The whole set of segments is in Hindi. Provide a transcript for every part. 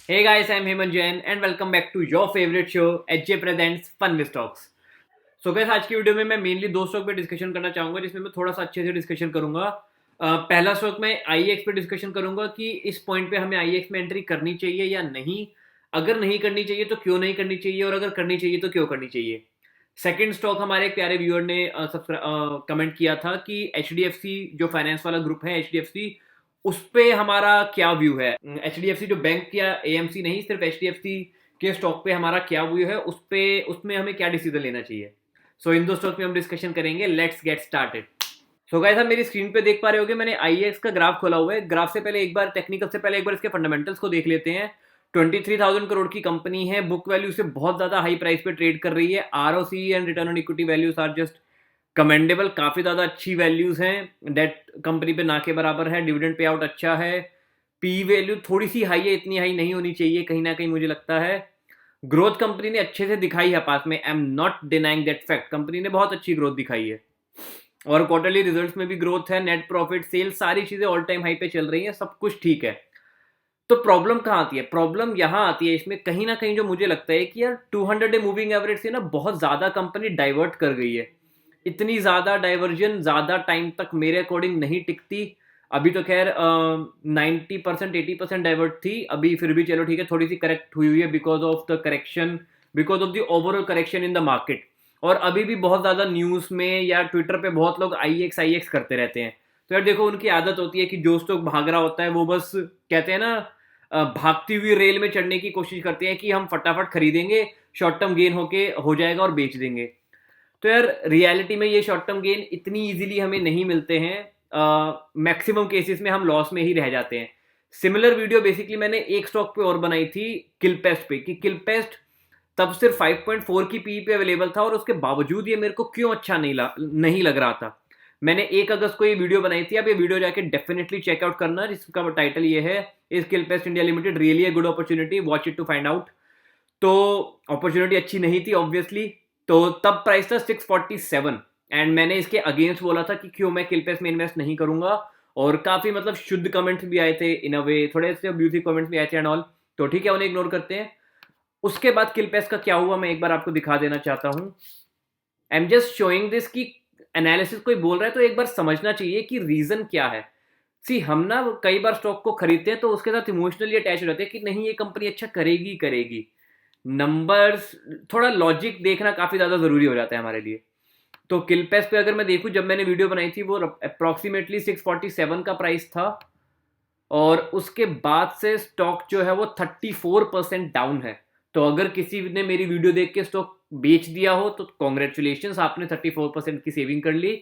Hey guys, I'm Hemant Jain and welcome back to your favorite show HJ Presents Fun with Stocks. So gas आज की वीडियो में मैं मेनली दो स्टॉक पे डिस्कशन करना चाहूंगा जिसमें मैं थोड़ा सा अच्छे से डिस्कशन करूंगा। पहला स्टॉक में आईएक्स पे डिस्कशन करूंगा कि इस पॉइंट पे हमें आईएक्स में एंट्री करनी चाहिए या नहीं, अगर नहीं करनी चाहिए तो क्यों नहीं करनी चाहिए और अगर करनी चाहिए तो क्यों करनी चाहिए। सेकंड स्टॉक हमारे एक प्यारे व्यूअर ने कमेंट किया था कि एचडीएफसी जो फाइनेंस वाला ग्रुप है एचडीएफसी, उस पे हमारा क्या व्यू है। एचडीएफसी जो बैंक या एएमसी नहीं, सिर्फ एचडीएफसी के स्टॉक पे हमारा क्या व्यू है, उसमें हमें क्या डिसीजन लेना चाहिए। सो इन दो स्टॉक पे हम डिस्कशन करेंगे। Let's get started. So guys, आप मेरी स्क्रीन पे देख पा रहे होगे, मैंने आईएक्स का ग्राफ खोला हुआ है। ग्राफ से पहले एक बार टेक्निकल से पहले एक बार इसके फंडामेंटल्स को देख लेते हैं। 23,000 करोड़ की कंपनी है, बुक वैल्यू से बहुत ज्यादा हाई प्राइस पे ट्रेड कर रही है। ROC and return on equity values are just commendable, काफी ज्यादा अच्छी वैल्यूज हैं। डेट कंपनी पे ना के बराबर है, डिविडेंड पे आउट अच्छा है। पी वैल्यू थोड़ी सी हाई है, इतनी हाई नहीं होनी चाहिए कहीं ना कहीं मुझे लगता है। ग्रोथ कंपनी ने अच्छे से दिखाई है पास में, I am not denying that fact, company ने बहुत अच्छी ग्रोथ दिखाई है और क्वार्टरली रिजल्ट्स में भी ग्रोथ है। नेट प्रॉफिट, सेल्स, सारी चीजें ऑल टाइम हाई पे चल रही हैं, सब कुछ ठीक है। तो प्रॉब्लम कहाँ आती है? प्रॉब्लम यहाँ आती है इसमें कहीं ना कहीं, जो मुझे लगता है कि यार 200 डे मूविंग एवरेज से ना बहुत ज्यादा कंपनी डाइवर्ट कर गई है। इतनी ज्यादा डाइवर्जन ज्यादा टाइम तक मेरे अकॉर्डिंग नहीं टिकती। अभी तो खैर 90% 80% डाइवर्ट थी, अभी फिर भी चलो ठीक है, थोड़ी सी करेक्ट हुई है because of the correction, because of the overall correction in the market. और अभी भी बहुत ज्यादा न्यूज में या ट्विटर पे बहुत लोग आई एक्स करते रहते हैं। तो यार देखो, उनकी आदत होती है कि जो स्टॉक भाग रहा होता है वो बस कहते हैं ना, भागती हुई रेल में चढ़ने की कोशिश करते हैं कि हम फटाफट खरीदेंगे, शॉर्ट टर्म गेन होके हो जाएगा और बेच देंगे। तो यार रियलिटी में ये शॉर्ट टर्म गेन इतनी इजीली हमें नहीं मिलते हैं। मैक्सिमम केसेस में हम लॉस में ही रह जाते हैं। सिमिलर वीडियो बेसिकली मैंने एक स्टॉक पे और बनाई थी, किलपेस्ट पे, कि किलपेस्ट तब सिर्फ 5.4 की पी पे अवेलेबल था और उसके बावजूद ये मेरे को क्यों अच्छा नहीं लग रहा था। मैंने 1 अगस्त को ये वीडियो बनाई थी, आप ये वीडियो जाके डेफिनेटली चेकआउट करना, जिसका टाइटल ये है, is Kilpest India Limited really a good opportunity, watch it to find out. तो अपॉर्चुनिटी अच्छी नहीं थी ऑब्वियसली। तो तब प्राइस था 647 एंड मैंने इसके अगेंस्ट बोला था कि क्यों मैं किलपेस में इन्वेस्ट नहीं करूंगा। और काफी मतलब शुद्ध कमेंट्स भी आए थे इन अ वे, थोड़े से अब्यूसिव कमेंट्स भी आए थे एंड ऑल। तो ठीक है, उन्हें इग्नोर करते हैं। उसके बाद किलपेस का क्या हुआ मैं एक बार आपको दिखा देना चाहता हूं। I am just showing this कि एनालिसिस कोई बोल रहा है तो एक बार समझना चाहिए कि रीजन क्या है। सी, हम ना कई बार स्टॉक को खरीदते हैं तो उसके साथ इमोशनली अटैच हो जाते हैं कि नहीं ये कंपनी अच्छा करेगी करेगी। नंबर्स, थोड़ा लॉजिक देखना काफी ज्यादा जरूरी हो जाता है हमारे लिए। तो किलपेस पे अगर मैं देखूं, जब मैंने वीडियो बनाई थी वो अप्रोक्सीमेटली 647 का प्राइस था और उसके बाद से स्टॉक जो है वो 34% डाउन है। तो अगर किसी ने मेरी वीडियो देख के स्टॉक बेच दिया हो तो कॉन्ग्रेचुलेशन, आपने 34% की सेविंग कर ली।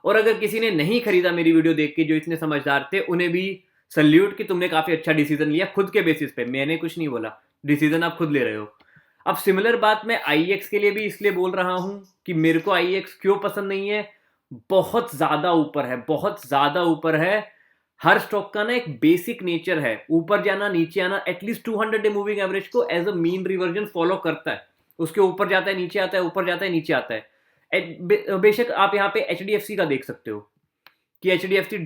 और अगर किसी ने नहीं खरीदा मेरी वीडियो देख के, जो इतने समझदार थे, उन्हें भी सल्यूट कि तुमने काफी अच्छा डिसीजन लिया खुद के बेसिस पे, मैंने कुछ नहीं बोला, डिसीजन आप खुद ले रहे हो। अब सिमिलर बात मैं आईएक्स के लिए भी इसलिए बोल रहा हूं कि मेरे को आईएक्स क्यों पसंद नहीं है। बहुत ज्यादा ऊपर है, बहुत ज्यादा ऊपर है। हर स्टॉक का ना एक बेसिक नेचर है, ऊपर जाना नीचे आना। एटलीस्ट 200 डे मूविंग एवरेज को as a mean reversion follow करता है, उसके ऊपर जाता है नीचे आता है, ऊपर जाता है नीचे आता है। बेशक आप यहाँ पे एचडीएफसी का देख सकते हो कि एचडीएफसी,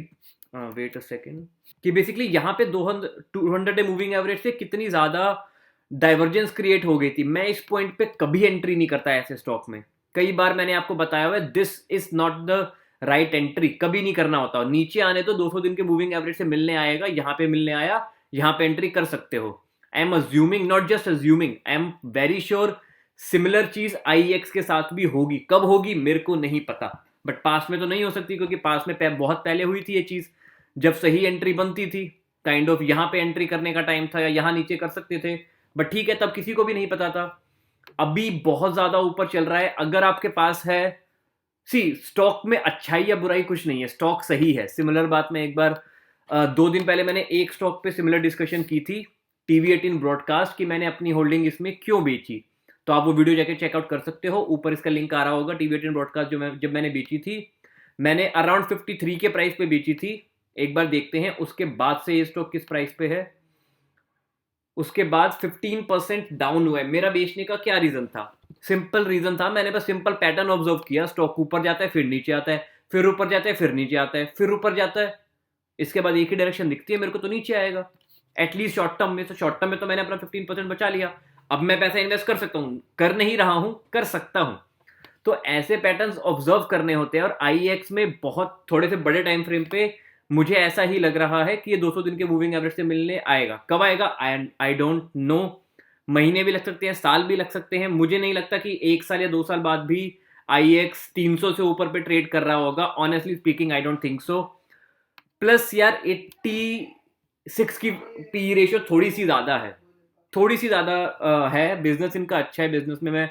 वेट अ सेकेंड, कि बेसिकली यहाँ पे 200 डे मूविंग एवरेज से कितनी ज्यादा डाइवर्जेंस क्रिएट हो गई थी। मैं इस पॉइंट पे कभी एंट्री नहीं करता ऐसे स्टॉक में। कई बार मैंने आपको बताया हुआ है, this is not the right entry, कभी नहीं करना होता। नीचे आने तो 200 दिन के मूविंग एवरेज से मिलने आएगा, यहाँ पे मिलने आया, यहाँ पे एंट्री कर सकते हो। I am assuming, not just assuming, I am very sure similar चीज आईएक्स के साथ भी होगी। कब होगी मेरे को नहीं पता, बट पास में तो नहीं हो सकती क्योंकि पास में बहुत पहले हुई थी ये चीज, जब सही एंट्री बनती थी। काइंड ऑफ यहाँ पे एंट्री करने का टाइम था या यहाँ नीचे कर सकते थे, बट ठीक है, तब किसी को भी नहीं पता था। अभी बहुत ज्यादा ऊपर चल रहा है। अगर आपके पास है, सी, स्टॉक में अच्छाई या बुराई कुछ नहीं है, स्टॉक सही है। सिमिलर बात मैं एक बार 2 दिन पहले मैंने एक स्टॉक पे सिमिलर डिस्कशन की थी, टीवी18 ब्रॉडकास्ट, कि मैंने अपनी होल्डिंग इसमें क्यों बेची। तो आप वो वीडियो जाके चेकआउट कर सकते हो, ऊपर इसका लिंक आ रहा होगा। टीवी18 ब्रॉडकास्ट जब मैंने बेची थी, मैंने अराउंड 53 के प्राइस पे बेची थी। एक बार देखते हैं उसके बाद से ये स्टॉक किस प्राइस पे है। उसके बाद 15% डाउन हुआ है। मेरा बेचने का क्या रीजन था? सिंपल रीजन था, मैंने बस सिंपल पैटर्न ऑब्जर्व किया। स्टॉक ऊपर जाता है, फिर नीचे आता है, फिर ऊपर जाता है, फिर नीचे आता है, फिर ऊपर जाता है। इसके बाद एक ही डायरेक्शन दिखती है मेरे को, तो नीचे आएगा। एटलीस्ट शॉर्ट टर्म में। तो शॉर्ट टर्म में तो मैंने अपना 15% बचा लिया, अब मैं पैसा इन्वेस्ट कर सकता हूँ, कर नहीं रहा हूँ, कर सकता हूँ। तो ऐसे पैटर्न्स ऑब्जर्व करने होते हैं। और आईएक्स में बहुत थोड़े से बड़े टाइम फ्रेम पे मुझे ऐसा ही लग रहा है कि ये 200 दिन के मूविंग एवरेज से मिलने आएगा। कब आएगा आई डोंट नो, महीने भी लग सकते हैं, साल भी लग सकते हैं। मुझे नहीं लगता कि 1 साल या 2 साल बाद भी आईएक्स 300 से ऊपर पे ट्रेड कर रहा होगा, honestly speaking I don't think so. Plus यार 86 की पी रेशियो थोड़ी सी ज़्यादा है, थोड़ी सी ज़्यादा है। बिजनेस इनका अच्छा है, बिजनेस में मैं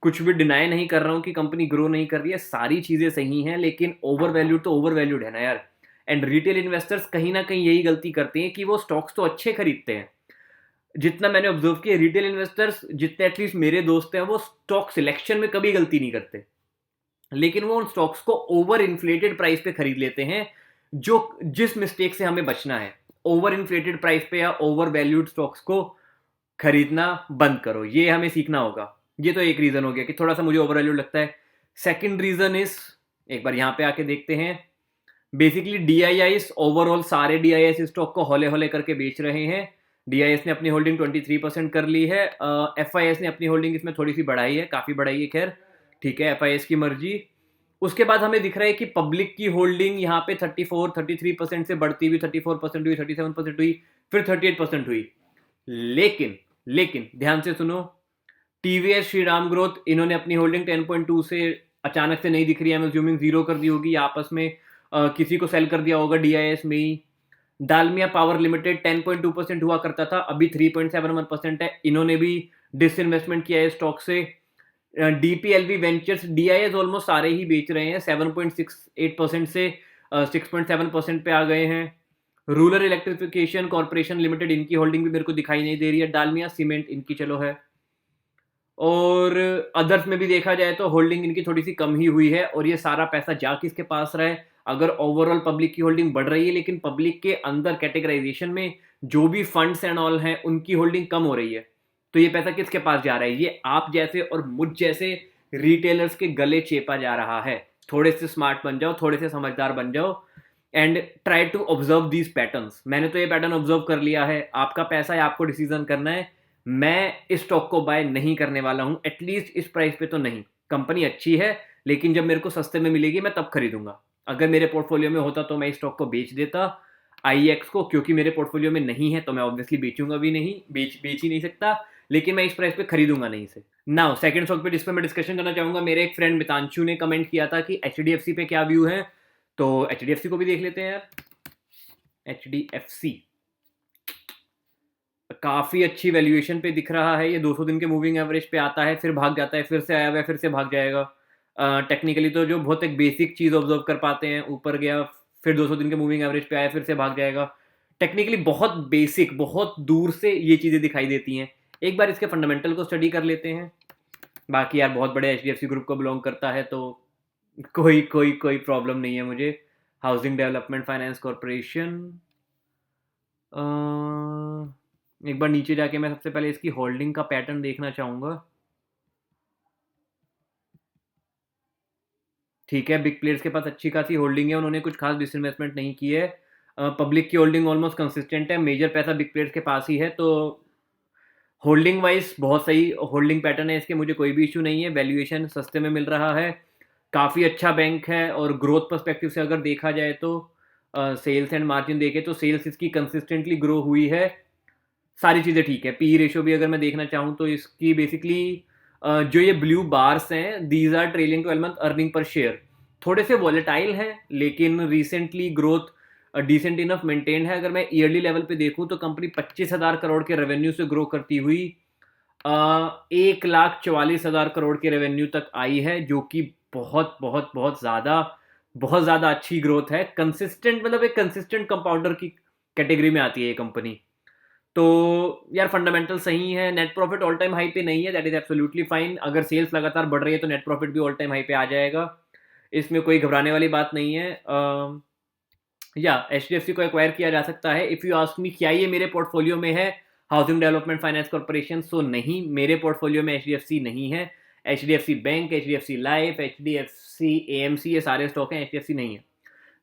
कुछ भी डिनाई नहीं कर रहा हूँ कि कंपनी ग्रो नहीं कर रही है, सारी चीज़ें सही हैं, लेकिन ओवर वैल्यूड तो ओवर वैल्यूड है ना यार। एंड रिटेल इन्वेस्टर्स कहीं ना कहीं यही गलती करते हैं कि वो स्टॉक्स तो अच्छे खरीदते हैं। जितना मैंने ऑब्जर्व किया, रिटेल इन्वेस्टर्स जितने एटलीस्ट मेरे दोस्त हैं, वो स्टॉक सिलेक्शन में कभी गलती नहीं करते, लेकिन वो उन स्टॉक्स को ओवर इन्फ्लेटेड प्राइस पे खरीद लेते हैं, जो जिस मिस्टेक से हमें बचना है। ओवर इन्फ्लेटेड प्राइस पे या ओवर वैल्यूड स्टॉक्स को खरीदना बंद करो, ये हमें सीखना होगा। ये तो एक रीजन हो गया कि थोड़ा सा मुझे ओवर वैल्यूड लगता है। सेकंड रीजन इज, एक बार यहां पे आके देखते हैं, बेसिकली डीआईआईस ओवरऑल सारे डीआईएस स्टॉक को हौले हौले करके बेच रहे हैं। डीआईएस ने अपनी होल्डिंग 23% कर ली है, एफआईएस ने अपनी होल्डिंग इसमें थोड़ी सी बढ़ाई है, काफी बढ़ाई है, खैर ठीक है, एफआईएस की मर्जी। उसके बाद हमें दिख रहा है कि पब्लिक की होल्डिंग यहाँ पे 33% से बढ़ती हुई 34% हुई, 37% हुई, फिर 38% हुई। लेकिन लेकिन ध्यान से सुनो, टीवीएस श्रीराम ग्रोथ, इन्होंने अपनी होल्डिंग 10.2 से अचानक से नहीं दिख रही है, मैं अज्यूमिंग जीरो कर दी होगी, आपस में किसी को सेल कर दिया होगा डीआईएस में ही। डालमिया पावर लिमिटेड 10.2% हुआ करता था, अभी 3.71% है, इन्होंने भी डिसइन्वेस्टमेंट किया है स्टॉक से। डीपीएलवी वेंचर्स, डीआईएस ऑलमोस्ट सारे ही बेच रहे हैं, 7.68% से 6.7% पे आ गए हैं। रूरल इलेक्ट्रिफिकेशन कॉर्पोरेशन लिमिटेड, इनकी होल्डिंग भी मेरे को दिखाई नहीं दे रही है। डालमिया सीमेंट, इनकी चलो है। और अदर्स में भी देखा जाए तो होल्डिंग इनकी थोड़ी सी कम ही हुई है, और ये सारा पैसा जा किसके पास रहा है? अगर ओवरऑल पब्लिक की होल्डिंग बढ़ रही है, लेकिन पब्लिक के अंदर कैटेगराइजेशन में जो भी फंड्स एंड ऑल हैं, उनकी होल्डिंग कम हो रही है, तो ये पैसा किसके पास जा रहा है? ये आप जैसे और मुझ जैसे रिटेलर्स के गले चेपा जा रहा है। थोड़े से स्मार्ट बन जाओ, थोड़े से समझदार बन जाओ, and try to observe these patterns. मैंने तो ये पैटर्न ऑब्जर्व कर लिया है, आपका पैसा है, आपको डिसीजन करना है। मैं इस स्टॉक को बाय नहीं करने वाला हूं, एटलीस्ट इस प्राइस पे तो नहीं। कंपनी अच्छी है, लेकिन जब मेरे को सस्ते में मिलेगी मैं तब खरीदूंगा। अगर मेरे पोर्टफोलियो में होता तो मैं इस स्टॉक को बेच देता, आईएक्स को, क्योंकि मेरे पोर्टफोलियो में नहीं है तो मैं ऑब्वियसली बेचूंगा भी नहीं, बेच ही नहीं सकता, लेकिन मैं इस प्राइस पे खरीदूंगा नहीं इसे। नाउ सेकंड स्टॉक पे जिस पे मैं डिस्कशन करना चाहूंगा, मेरे एक फ्रेंड मितांशु ने कमेंट किया था कि एचडीएफसी पे क्या व्यू है, तो एचडीएफसी को भी देख लेते हैं यार। एचडीएफसी काफी अच्छी वैल्यूएशन पे दिख रहा है, ये 200 दिन के मूविंग एवरेज पे आता है, फिर भाग जाता है, फिर से आया हुआ है, फिर से भाग जाएगा। टेक्निकली तो जो बहुत एक बेसिक चीज ऑब्जर्व कर पाते हैं, ऊपर गया, फिर 200 दिन के मूविंग एवरेज पे आया, फिर से भाग जाएगा। टेक्निकली बहुत बेसिक, बहुत दूर से ये चीजें दिखाई देती हैं। एक बार इसके फंडामेंटल को स्टडी कर लेते हैं। बाकी यार बहुत बड़े एचडीएफसी ग्रुप को बिलोंग करता है, तो कोई कोई कोई प्रॉब्लम नहीं है मुझे। हाउसिंग डेवलपमेंट फाइनेंस कॉरपोरेशन, एक बार नीचे जाके मैं सबसे पहले इसकी होल्डिंग का पैटर्न देखना चाहूंगा। ठीक है, बिग प्लेयर्स के पास अच्छी खासी होल्डिंग है, उन्होंने कुछ खास डिसइन्वेस्टमेंट नहीं की है। पब्लिक की होल्डिंग ऑलमोस्ट कंसिस्टेंट है, मेजर पैसा बिग प्लेयर्स के पास ही है, तो होल्डिंग वाइज बहुत सही होल्डिंग पैटर्न है इसके, मुझे कोई भी इशू नहीं है। वैल्यूएशन सस्ते में मिल रहा है, काफ़ी अच्छा बैंक है, और ग्रोथ पर्सपेक्टिव से अगर देखा जाए तो सेल्स एंड मार्जिन देखे तो सेल्स इसकी कंसिस्टेंटली ग्रो हुई है, सारी चीज़ें ठीक है। पी रेशियो भी अगर मैं देखना चाहूँ तो इसकी बेसिकली जो ये ब्लू बार्स हैं, these are trailing 12 month earning per share, थोड़े से वॉलेटाइल हैं, लेकिन recently growth decent enough maintain है। अगर मैं ईयरली लेवल पे देखूँ तो कंपनी 25,000 करोड़ के रेवेन्यू से ग्रो करती हुई 1,44,000 करोड़ के रेवेन्यू तक आई है, जो कि बहुत बहुत बहुत ज़्यादा अच्छी ग्रोथ है। कंसिस्टेंट, मतलब एक कंसिस्टेंट कंपाउंडर की कैटेगरी में आती है ये कंपनी। तो यार फंडामेंटल सही है। Net profit all time high पे नहीं है, दैट इज एब्सोल्युटली फाइन। अगर सेल्स लगातार बढ़ रही है तो नेट प्रॉफिट भी ऑल टाइम हाई पे आ जाएगा, इसमें कोई घबराने वाली बात नहीं है। या एचडीएफसी को एक्वायर किया जा सकता है। इफ़ यू आस्क मी क्या ये मेरे पोर्टफोलियो में है हाउसिंग डेवलपमेंट फाइनेंस कॉर्पोरेशन, सो नहीं, मेरे पोर्टफोलियो में एचडीएफसी नहीं है। HDFC bank, HDFC life, HDFC AMC, ये सारे स्टॉक हैं, एचडीएफसी नहीं है।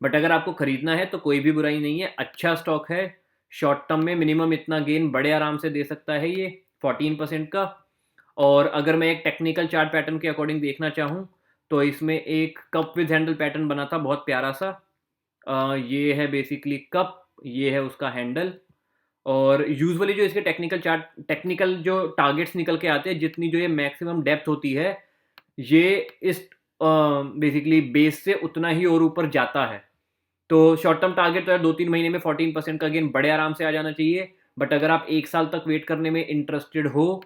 बट अगर आपको खरीदना है तो कोई भी बुराई नहीं है, अच्छा स्टॉक है, शॉर्ट टर्म में मिनिमम इतना गेन बड़े आराम से दे सकता है ये 14% का। और अगर मैं एक टेक्निकल चार्ट पैटर्न के अकॉर्डिंग देखना चाहूँ तो इसमें एक कप विद हैंडल पैटर्न बना था बहुत प्यारा सा। ये है बेसिकली कप, ये है उसका हैंडल। और यूजुअली जो इसके टेक्निकल जो टारगेट्स निकल के आते हैं, जितनी जो ये मैक्सिमम डेप्थ होती है, ये इस बेसिकली बेस से उतना ही और ऊपर जाता है। तो शॉर्ट टर्म टारगेट तो यार 2-3 महीने में 14% का गेन बड़े आराम से आ जाना चाहिए। बट अगर आप 1 साल तक वेट करने में इंटरेस्टेड हो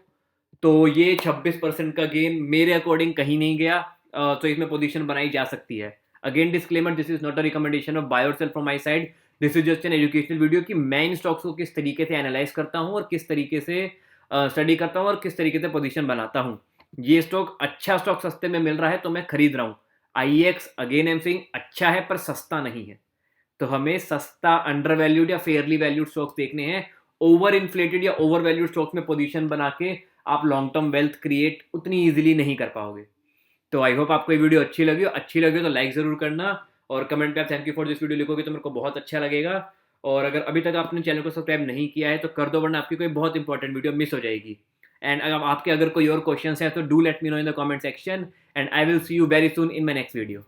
तो ये 26% का गेन मेरे अकॉर्डिंग कहीं नहीं गया। तो इसमें पोजीशन बनाई जा सकती है। Again disclaimer, this is not a recommendation of buy और sell from my side. This is just an educational video कि मैं इन स्टॉक्स को किस तरीके से एनालाइज करता हूँ और किस तरीके से स्टडी करता हूँ और किस तरीके से पोजीशन बनाता हूँ। ये स्टॉक अच्छा स्टॉक सस्ते में मिल रहा है तो मैं खरीद रहा हूँ। IEX again I am saying अच्छा है पर सस्ता नहीं है। तो हमें सस्ता अंडर वैल्यूड या फेयरली वैल्यूड स्टॉक्स देखने हैं। ओवर इन्फ्लेटेड या ओवर वैल्यूड स्टॉक्स में पोजीशन बना के आप लॉन्ग टर्म वेल्थ क्रिएट उतनी इजीली नहीं कर पाओगे। तो आई होप आपको ये वीडियो अच्छी लगी तो लाइक जरूर करना और कमेंट पे आप thank you for this video लिखोगे तो मेरे को बहुत अच्छा लगेगा। और अगर अभी तक आपने चैनल को सब्सक्राइब नहीं किया है तो कर दो, वरना आपकी कोई बहुत इंपॉर्टेंट वीडियो मिस हो जाएगी। एंड अगर कोई और क्वेश्चन है तो do let me know in the comment section and I will see you very soon in my next video.